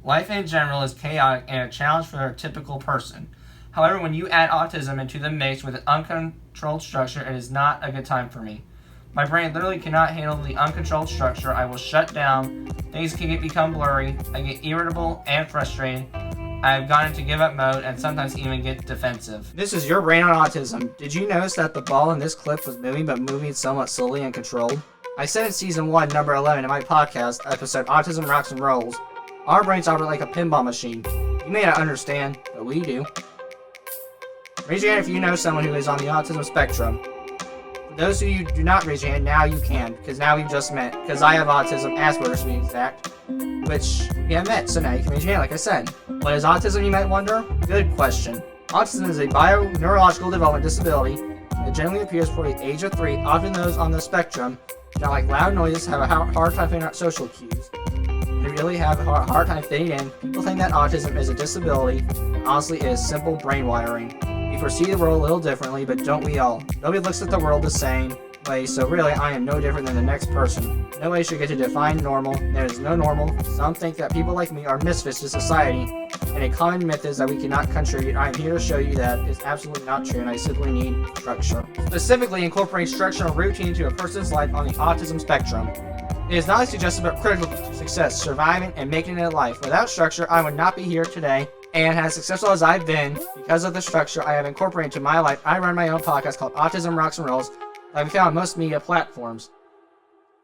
Life in general is chaotic and a challenge for a typical person. However, when you add autism into the mix with an uncontrolled structure, it is not a good time for me. My brain literally cannot handle the uncontrolled structure. I will shut down, things can become blurry, I get irritable and frustrated. I have gone into give up mode and sometimes even get defensive. This is your brain on autism. Did you notice that the ball in this clip was moving, but moving somewhat slowly and controlled? I said in season 1, number 11 in my podcast episode, Autism Rocks and Rolls, our brains operate like a pinball machine. You may not understand, but we do. Raise your hand if you know someone who is on the autism spectrum. For those of you who do not raise your hand, now you can, because now we've just met, because I have autism, Asperger's to be exact, which we have met, so now you can raise your hand, like I said. What is autism, you might wonder? Good question. Autism is a bio-neurological development disability that generally appears before the age of 3. Often those on the spectrum do not like loud noises, have a hard time figuring out social cues. They really have a hard time fitting in. People think that autism is a disability. Honestly, it is simple brain wiring. We foresee the world a little differently, but don't we all? Nobody looks at the world the same way, so really I am no different than the next person. Nobody should get to define normal. There is no normal. Some think that people like me are misfits to society, and a common myth is that we cannot contribute. I am here to show you that is absolutely not true, and I simply need structure. Specifically, incorporating structure and routine into a person's life on the autism spectrum. It is not just about critical success, surviving, and making it in life. Without structure, I would not be here today. And as successful as I've been, because of the structure I have incorporated into my life, I run my own podcast called Autism Rocks and Rolls that can be found on most media platforms.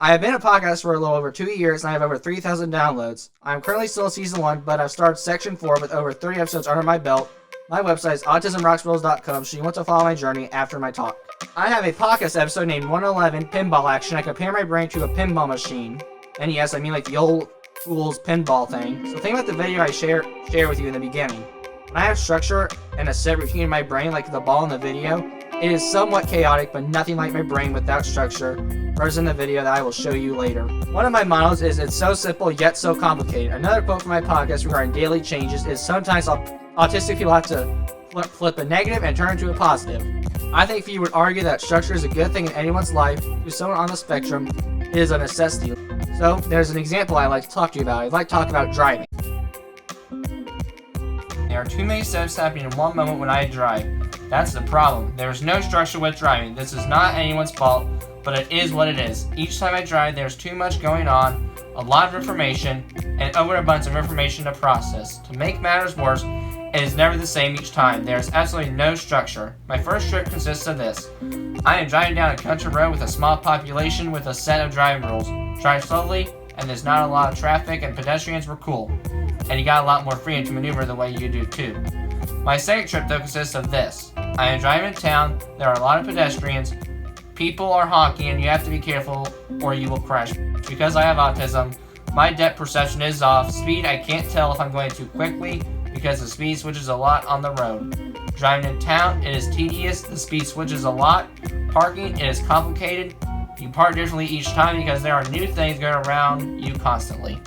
I have been a podcast for a little over 2 years, and I have over 3,000 downloads. I am currently still in season 1, but I've started section 4 with over 30 episodes under my belt. My website is autismrocksrolls.com, so you want to follow my journey after my talk. I have a podcast episode named 111 Pinball Action. I compare my brain to a pinball machine. And yes, I mean like the old fool's pinball thing. So think about the video I share with you in the beginning. When I have structure and a set routine in my brain, like the ball in the video, it is somewhat chaotic, but nothing like my brain without structure, versus in the video that I will show you later. One of my models is it's so simple yet so complicated. Another quote from my podcast regarding daily changes is sometimes autistic people have to flip a negative and turn into a positive. I think if you would argue that structure is a good thing in anyone's life, to someone on the spectrum, it is a necessity. So, there's an example I like to talk to you about. I'd like to talk about driving. There are too many steps happening in one moment when I drive. That's the problem. There is no structure with driving. This is not anyone's fault, but it is what it is. Each time I drive, there's too much going on, a lot of information, and overabundance of information to process. To make matters worse, it is never the same each time. There is absolutely no structure. My first trip consists of this. I am driving down a country road with a small population with a set of driving rules. Drive slowly, and there's not a lot of traffic, and pedestrians were cool. And you got a lot more freedom to maneuver the way you do too. My second trip though consists of this. I am driving in town, there are a lot of pedestrians, people are honking, and you have to be careful or you will crash. Because I have autism, my depth perception is off. Speed, I can't tell if I'm going too quickly because the speed switches a lot on the road. Driving in town, it is tedious, the speed switches a lot. Parking, it is complicated. You park differently each time because there are new things going around you constantly.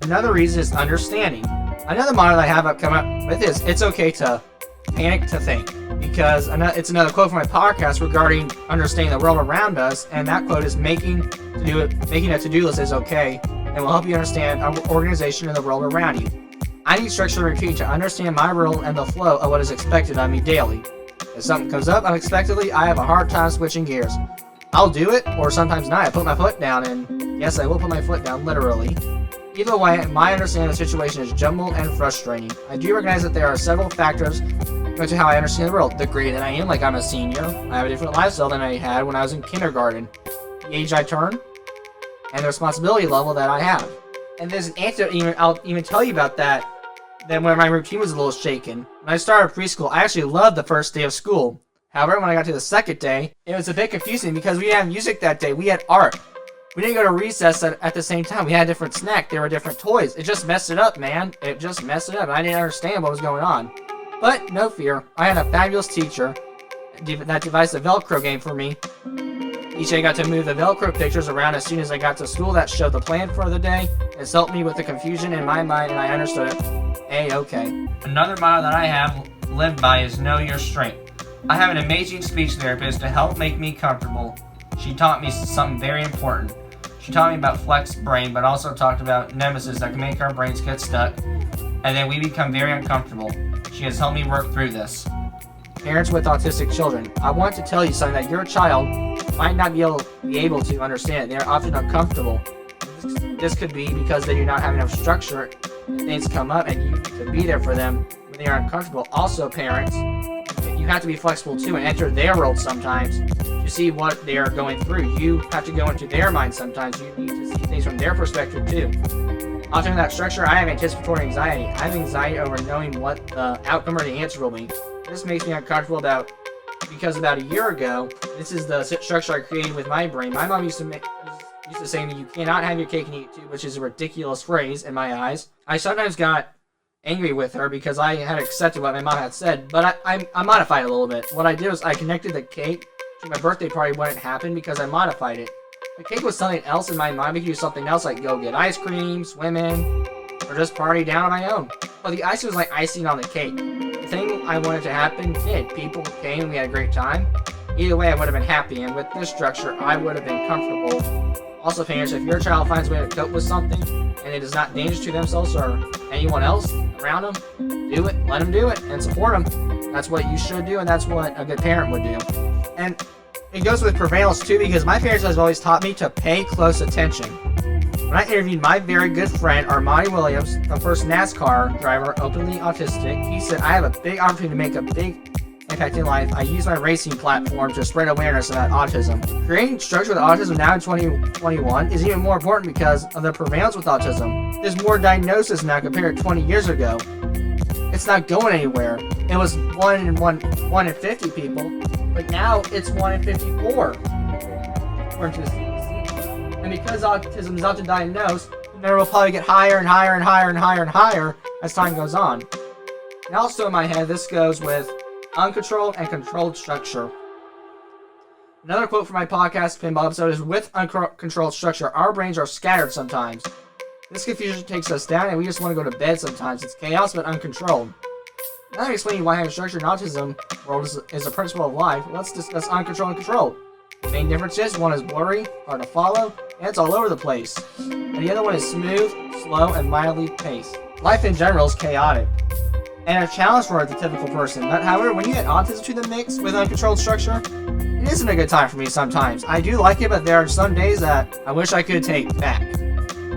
Another reason is understanding. Another motto I have come up with is, it's okay to panic to think. Because it's another quote from my podcast regarding understanding the world around us, and that quote is making a to-do list is okay, and will help you understand our organization and the world around you. I need structure and routine to understand my role and the flow of what is expected of me daily. If something comes up unexpectedly, I have a hard time switching gears. I'll do it, or sometimes not. I put my foot down, and yes, I will put my foot down, literally. Either way, my understanding of the situation is jumbled and frustrating. I do recognize that there are several factors into how I understand the world. The grade that I am, like I'm a senior. I have a different lifestyle than I had when I was in kindergarten. The age I turn, and the responsibility level that I have. And there's an anecdote, I'll even tell you about that, when my routine was a little shaken. When I started preschool, I actually loved the first day of school. However, when I got to the second day, it was a bit confusing because we didn't have music that day, we had art. We didn't go to recess at the same time. We had a different snack, there were different toys. It just messed it up, man. It just messed it up. I didn't understand what was going on. But no fear, I had a fabulous teacher that devised a Velcro game for me. Each day I got to move the Velcro pictures around as soon as I got to school. That showed the plan for the day. It's helped me with the confusion in my mind, and I understood it. A-okay. Another motto that I have lived by is know your strength. I have an amazing speech therapist to help make me comfortable. She taught me something very important. She taught me about flex brain, but also talked about nemesis that can make our brains get stuck, and then we become very uncomfortable. She has helped me work through this. Parents with autistic children, I want to tell you something that your child might not be able to understand. They are often uncomfortable. This could be because they do not have enough structure. Things come up and you need to be there for them when they are uncomfortable. Also, parents, you have to be flexible too and enter their world sometimes to see what they are going through. You have to go into their mind sometimes. You need to see things from their perspective too. Altering that structure, I have anticipatory anxiety. I have anxiety over knowing what the outcome or the answer will be. This makes me uncomfortable because about a year ago, this is the structure I created with my brain. My mom used to say to me, you cannot have your cake and eat it too, which is a ridiculous phrase in my eyes. I sometimes got angry with her because I had accepted what my mom had said, but I modified it a little bit. What I did was I connected the cake to my birthday party when it happened because I modified it. The cake was something else in my mind. We could do something else like go get ice cream, swim in, or just party down on my own. But the icing was like icing on the cake. The thing I wanted to happen did. People came and we had a great time. Either way, I would have been happy, and with this structure, I would have been comfortable. Also, parents, if your child finds a way to cope with something, and it is not dangerous to themselves or anyone else around them, do it, let them do it, and support them. That's what you should do, and that's what a good parent would do. And it goes with prevalence too, because my parents have always taught me to pay close attention. When I interviewed my very good friend, Armani Williams, the first NASCAR driver, openly autistic, he said, I have a big opportunity to make a big impact in life. I use my racing platform to spread awareness about autism. Creating structure with autism now in 2021 is even more important because of the prevalence with autism. There's more diagnosis now compared to 20 years ago. It's not going anywhere. It was 1 in 50 people, but now it's 1 in 54. According to the CDC. And because autism is often diagnosed, the number will probably get higher and higher and higher and higher and higher as time goes on. And also in my head, this goes with uncontrolled and controlled structure. Another quote from my podcast pinball episode is, with uncontrolled structure, our brains are scattered sometimes. This confusion takes us down and we just want to go to bed sometimes. It's chaos but uncontrolled. Now I'm explaining why having structure in autism world is a principle of life. Let's discuss uncontrolled and controlled. The main difference is one is blurry, hard to follow, and it's all over the place. And the other one is smooth, slow, and mildly paced. Life in general is chaotic and a challenge for the typical person. But however, when you add autism to the mix with uncontrolled structure, it isn't a good time for me sometimes. I do like it, but there are some days that I wish I could take back.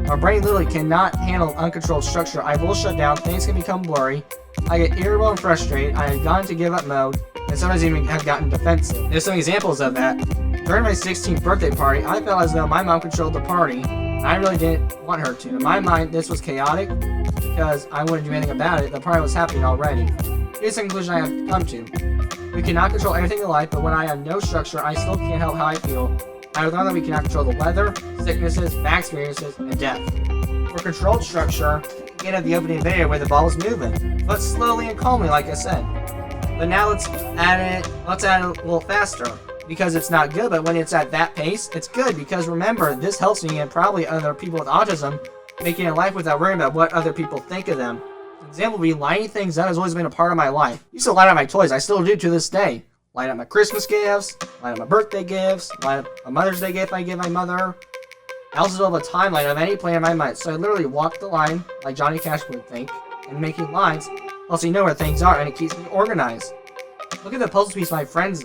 My brain literally cannot handle uncontrolled structure. I will shut down, things can become blurry, I get irritable and frustrated, I have gone to give up mode, and sometimes even have gotten defensive. There's some examples of that. During my 16th birthday party, I felt as though my mom controlled the party, and I really didn't want her to. In my mind, this was chaotic, because I wouldn't do anything about it. The party was happening already. Here's the conclusion I have come to. We cannot control everything in life, but when I have no structure, I still can't help how I feel. I have learned that we cannot control the weather, sicknesses, bad experiences, and death. For controlled structure, you have the opening video where the ball is moving, but slowly and calmly, like I said. But now let's add it a little faster, because it's not good, but when it's at that pace, it's good, because remember, this helps me and probably other people with autism making a life without worrying about what other people think of them. An example would be lighting things up has always been a part of my life. I used to light up my toys, I still do to this day. Light up my Christmas gifts, light up my birthday gifts, light up a Mother's Day gift I give my mother. I also don't have a timeline of any plan in my mind, so I literally walk the line, like Johnny Cash would think, and making lines, helps me know where things are, and it keeps me organized. Look at the puzzle piece my friend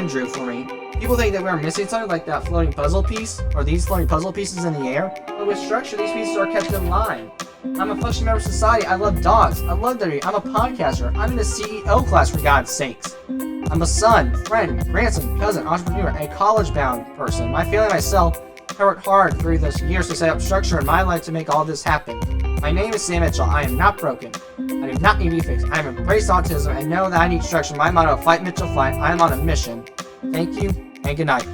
drew for me. People think that we're missing something like that floating puzzle piece, or these floating puzzle pieces in the air, but with structure, these pieces are kept in line. I'm a functioning member of society, I love dogs, I love WWE, I'm a podcaster, I'm in a CEO class for God's sakes. I'm a son, friend, grandson, cousin, entrepreneur, a college-bound person. My family and myself have worked hard through those years to set up structure in my life to make all this happen. My name is Sam Mitchell, I am not broken. I do not need to be fixed. I have embraced autism and know that I need structure. My motto, fight Mitchell, fight. I am on a mission. Thank you, and good night.